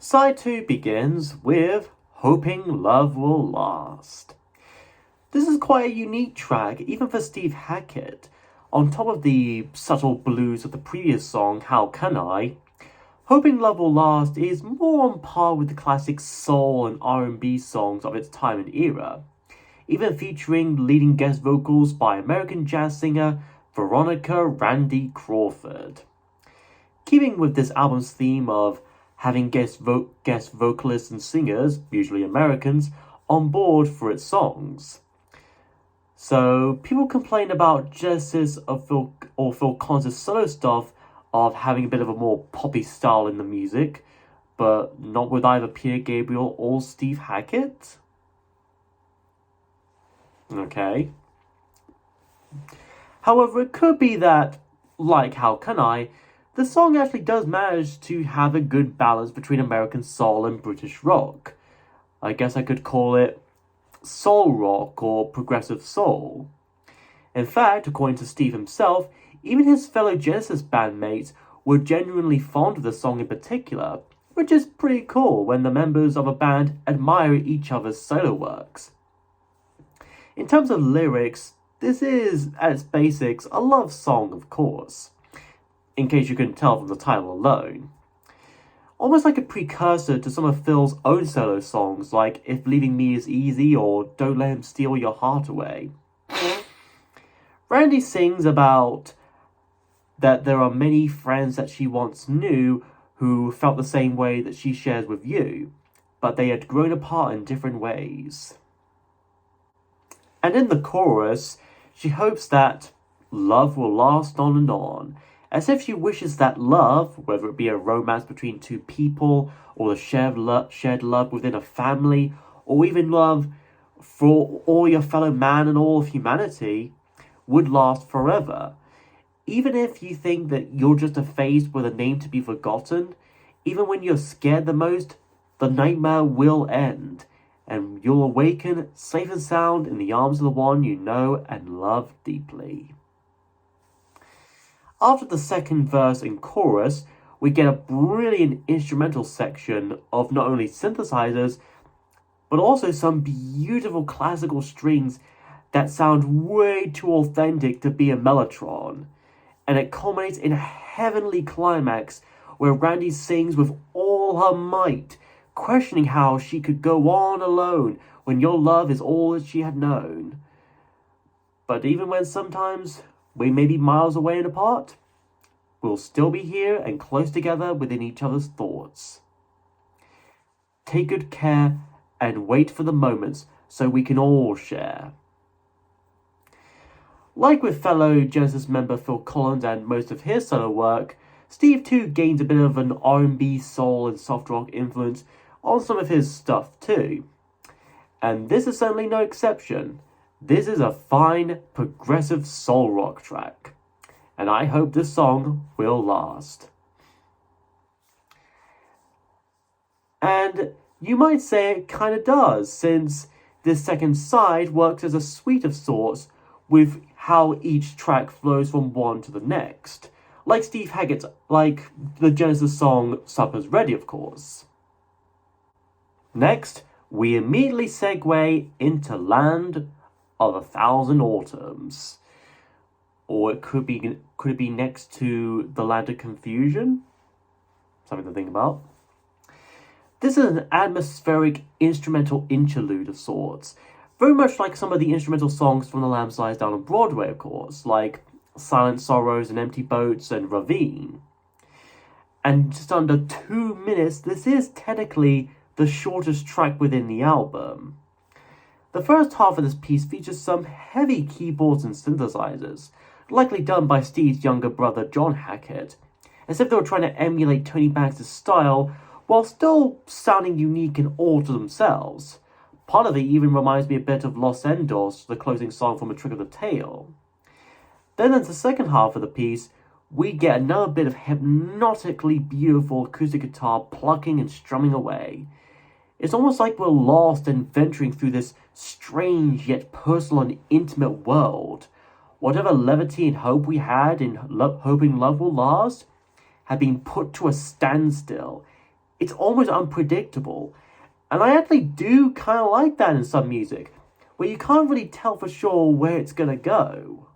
Side 2 begins with Hoping Love Will Last. This is quite a unique track, even for Steve Hackett. On top of the subtle blues of the previous song, How Can I?, Hoping Love Will Last is more on par with the classic soul and R&B songs of its time and era, even featuring leading guest vocals by American jazz singer Veronica Randy Crawford. Keeping with this album's theme of having guest vocalists and singers, usually Americans, on board for its songs. So people complain about Genesis or Phil Collins' solo stuff of having a bit of a more poppy style in the music, but not with either Peter Gabriel or Steve Hackett. Okay. However, it could be that, like How Can I?, the song actually does manage to have a good balance between American soul and British rock. I guess I could call it soul rock or progressive soul. In fact, according to Steve himself, even his fellow Genesis bandmates were genuinely fond of the song in particular, which is pretty cool when the members of a band admire each other's solo works. In terms of lyrics, this is, at its basics, a love song, of course, in case you couldn't tell from the title alone. Almost like a precursor to some of Phil's own solo songs, like If Leaving Me Is Easy or Don't Let Him Steal Your Heart Away. Randy sings about that there are many friends that she once knew who felt the same way that she shares with you, but they had grown apart in different ways. And in the chorus, she hopes that love will last on and on, as if she wishes that love, whether it be a romance between two people, or the shared love within a family, or even love for all your fellow man and all of humanity, would last forever. Even if you think that you're just a phase with a name to be forgotten, even when you're scared the most, the nightmare will end, and you'll awaken safe and sound in the arms of the one you know and love deeply. After the second verse and chorus, we get a brilliant instrumental section of not only synthesizers, but also some beautiful classical strings that sound way too authentic to be a mellotron. And it culminates in a heavenly climax where Randy sings with all her might, questioning how she could go on alone when your love is all that she had known. But even when sometimes we may be miles away and apart, we'll still be here and close together within each other's thoughts. Take good care and wait for the moments so we can all share. Like with fellow Genesis member Phil Collins and most of his solo work, Steve too gains a bit of an R&B, soul and soft rock influence on some of his stuff too. And this is certainly no exception. This is a fine, progressive soul rock track. And I hope this song will last. And you might say it kind of does, since this second side works as a suite of sorts with how each track flows from one to the next. Like Steve Hackett's, like the Genesis song Supper's Ready, of course. Next, we immediately segue into Land of a Thousand Autumns. Or could it be next to The Land of Confusion? Something to think about. This is an atmospheric instrumental interlude of sorts, very much like some of the instrumental songs from The Lamb Lies Down on Broadway, of course, like Silent Sorrows and Empty Boats and Ravine. And just under 2 minutes, this is technically the shortest track within the album. The first half of this piece features some heavy keyboards and synthesizers, likely done by Steve's younger brother John Hackett, as if they were trying to emulate Tony Banks' style while still sounding unique and all to themselves. Part of it even reminds me a bit of Los Endos, the closing song from A Trick of the Tail. Then in the second half of the piece, we get another bit of hypnotically beautiful acoustic guitar plucking and strumming away. It's almost like we're lost and venturing through this strange yet personal and intimate world. Whatever levity and hope we had in hoping love will last had been put to a standstill, It's almost unpredictable. And I actually do kind of like that in some music, where you can't really tell for sure where it's gonna go.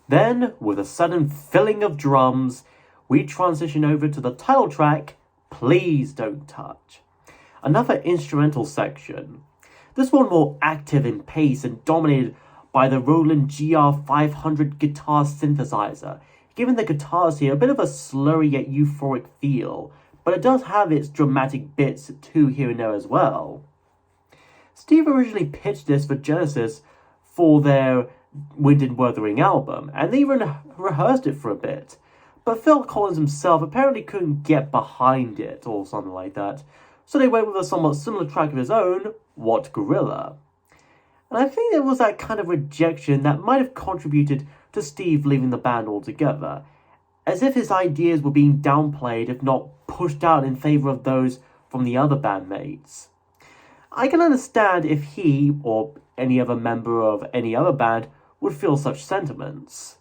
Then, with a sudden filling of drums, we transition over to the title track, Please Don't Touch. Another instrumental section. This one more active in pace and dominated by the Roland GR500 guitar synthesizer, giving the guitars here a bit of a slurry yet euphoric feel, but it does have its dramatic bits too here and there as well. Steve originally pitched this for Genesis for their Wind and Wuthering album, and they even rehearsed it for a bit. But Phil Collins himself apparently couldn't get behind it, or something like that, so they went with a somewhat similar track of his own, What Gorilla. And I think it was that kind of rejection that might have contributed to Steve leaving the band altogether, as if his ideas were being downplayed if not pushed out in favour of those from the other bandmates. I can understand if he, or any other member of any other band, would feel such sentiments.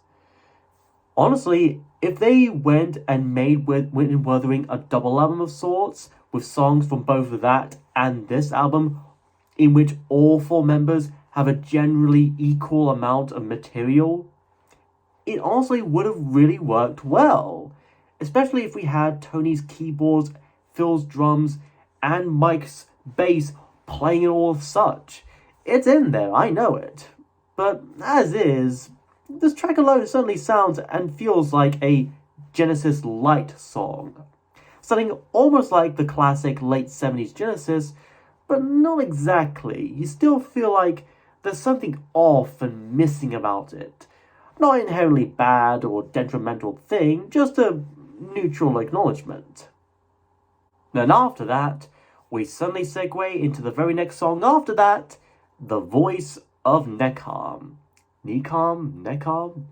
Honestly, if they went and made Wind and Wuthering a double album of sorts, with songs from both that and this album, in which all four members have a generally equal amount of material, it honestly would have really worked well. Especially if we had Tony's keyboards, Phil's drums, and Mike's bass playing it all of such. It's in there, I know it. But as is, this track alone certainly sounds and feels like a Genesis light song. Sounding almost like the classic late 70s Genesis, but not exactly. You still feel like there's something off and missing about it. Not an inherently bad or detrimental thing, just a neutral acknowledgement. Then after that, we suddenly segue into the very next song after that, The Voice of Necam. Necam? Necam?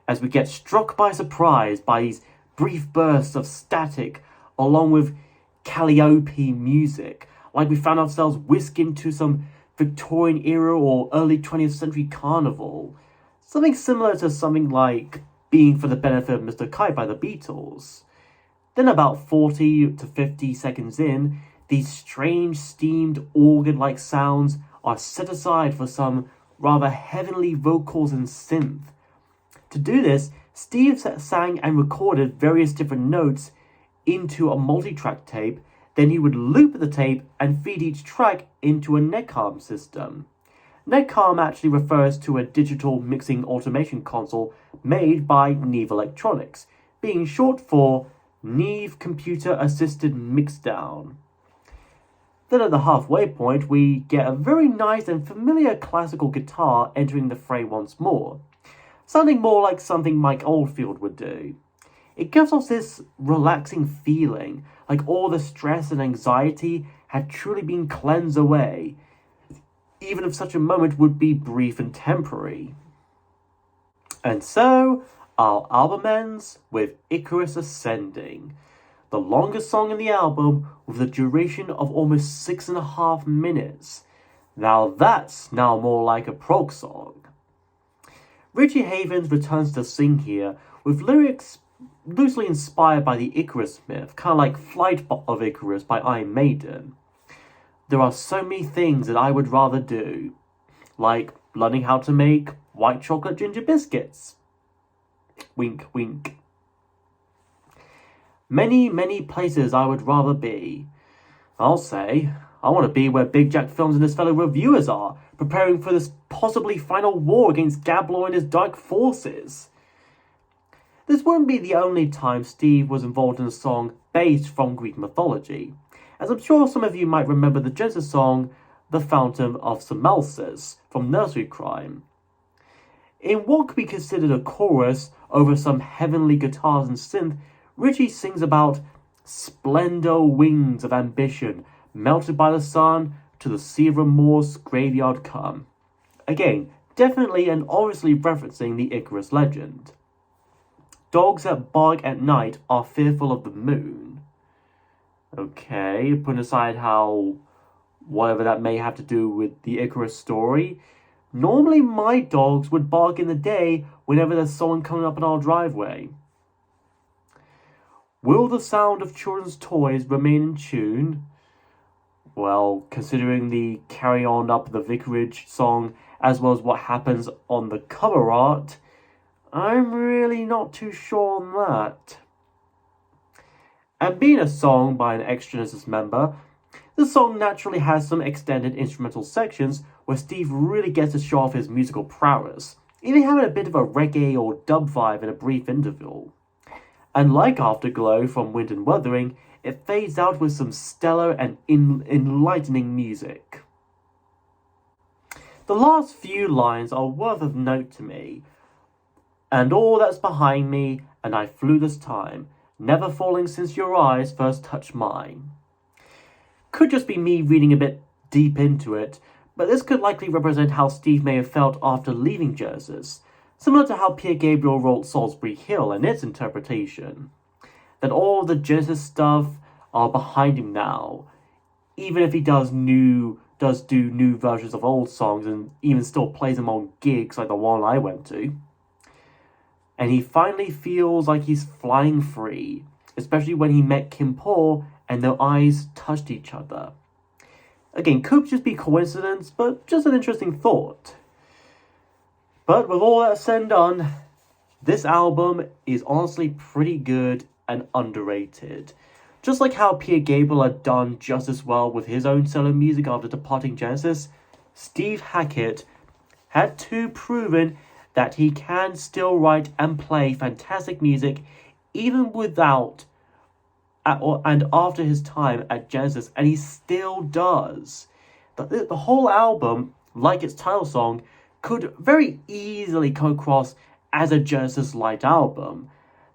As we get struck by surprise by these brief bursts of static along with calliope music, like we found ourselves whisked into some Victorian era or early 20th century carnival. Something similar to something like Being for the Benefit of Mr. Kite by the Beatles. Then about 40 to 50 seconds in, these strange steamed organ-like sounds are set aside for some rather heavenly vocals and synth. To do this, Steve sang and recorded various different notes into a multi-track tape, then he would loop the tape and feed each track into a Necam system. Necam actually refers to a digital mixing automation console made by Neve Electronics, being short for Neve Computer Assisted Mixdown. Then at the halfway point, we get a very nice and familiar classical guitar entering the fray once more, sounding more like something Mike Oldfield would do. It gives us this relaxing feeling, like all the stress and anxiety had truly been cleansed away, even if such a moment would be brief and temporary. And so, our album ends with Icarus Ascending, the longest song in the album with a duration of almost 6.5 minutes. Now that's more like a prog song. Richie Havens returns to sing here with lyrics loosely inspired by the Icarus myth, kind of like Flight of Icarus by Iron Maiden. There are so many things that I would rather do, like learning how to make white chocolate ginger biscuits. Wink, wink. Many, many places I would rather be. I'll say, I want to be where Big Jack Films and his fellow reviewers are, preparing for this possibly final war against Gablor and his dark forces. This wouldn't be the only time Steve was involved in a song based from Greek mythology, as I'm sure some of you might remember the Genesis song The Fountain of Samelsis from Nursery Crime. In what could be considered a chorus over some heavenly guitars and synth, Richie sings about splendor wings of ambition, melted by the sun, to the sea of remorse graveyard come. Again, definitely and obviously referencing the Icarus legend. Dogs that bark at night are fearful of the moon. Okay, putting aside how whatever that may have to do with the Icarus story, Normally my dogs would bark in the day whenever there's someone coming up in our driveway. Will the sound of children's toys remain in tune? Well, considering the Carry On Up the Vicarage song, as well as what happens on the cover art, I'm really not too sure on that. And being a song by an ex-Genesis member, the song naturally has some extended instrumental sections where Steve really gets to show off his musical prowess, even having a bit of a reggae or dub vibe in a brief interval. And like Afterglow from Wind and Wuthering, it fades out with some stellar and enlightening music. The last few lines are worth of note to me. And all that's behind me, and I flew this time, never falling since your eyes first touched mine. Could just be me reading a bit deep into it, but this could likely represent how Steve may have felt after leaving Genesis, similar to how Peter Gabriel wrote Salisbury Hill and its interpretation. That all the Genesis stuff are behind him now, even if he does do new versions of old songs and even still plays them on gigs like the one I went to. And he finally feels like he's flying free, especially when he met Kim Paul and their eyes touched each other. Again, could just be coincidence, but just an interesting thought. But with all that said and done, this album is honestly pretty good and underrated. Just like how Peter Gabriel had done just as well with his own solo music after departing Genesis, Steve Hackett had too proven that he can still write and play fantastic music even without and after his time at Genesis, and he still does. The whole album, like its title song, could very easily come across as a Genesis light album.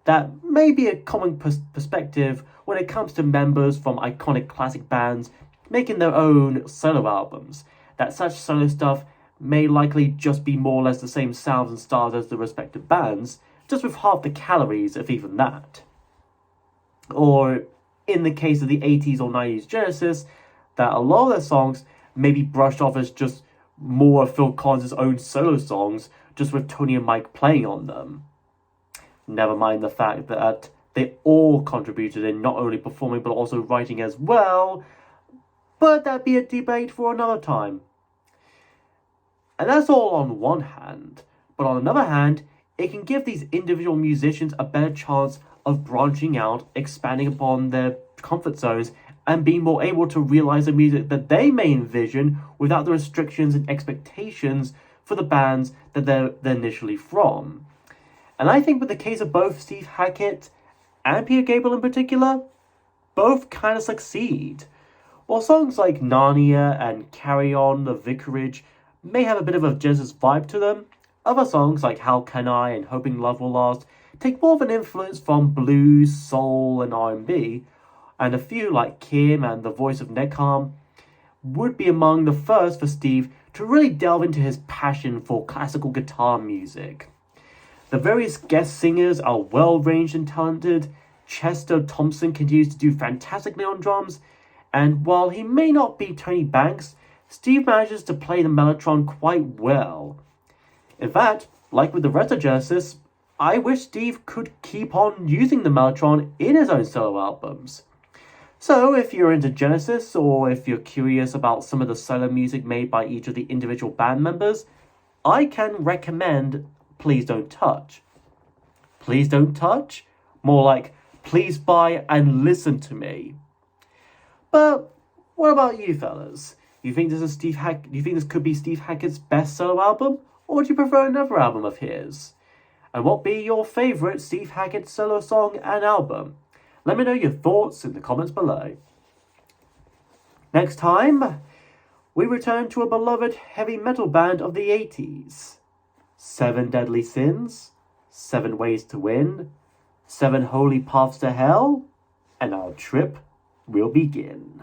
That may be a common perspective when it comes to members from iconic classic bands making their own solo albums, that such solo stuff may likely just be more or less the same sounds and styles as the respective bands, just with half the calories, if even that. Or, in the case of the 80s or 90s Genesis, that a lot of their songs may be brushed off as just more of Phil Collins' own solo songs, just with Tony and Mike playing on them. Never mind the fact that they all contributed in not only performing but also writing as well, but that'd be a debate for another time. And that's all on one hand, but on another hand, it can give these individual musicians a better chance of branching out, expanding upon their comfort zones, and being more able to realize the music that they may envision without the restrictions and expectations for the bands that they're initially from. And I think with the case of both Steve Hackett and Peter Gabriel in particular, both kind of succeed. While songs like Narnia and Carry On the Vicarage may have a bit of a Genesis vibe to them, other songs like How Can I and Hoping Love Will Last take more of an influence from blues, soul and R&B, and a few like Kim and The Voice of Nekam would be among the first for Steve to really delve into his passion for classical guitar music. The various guest singers are well-ranged and talented. Chester Thompson continues to do fantastically on drums, and while he may not be Tony Banks, Steve manages to play the mellotron quite well. In fact, like with the rest of Genesis, I wish Steve could keep on using the mellotron in his own solo albums. So if you're into Genesis, or if you're curious about some of the solo music made by each of the individual band members, I can recommend Please Don't Touch. Please Don't Touch? More like, please buy and listen to me. But what about you fellas? You think this could be Steve Hackett's best solo album? Or would you prefer another album of his? And what be your favourite Steve Hackett solo song and album? Let me know your thoughts in the comments below. Next time, we return to a beloved heavy metal band of the 80s. 7 Deadly Sins, 7 Ways to Win, 7 Holy Paths to Hell, and our trip will begin.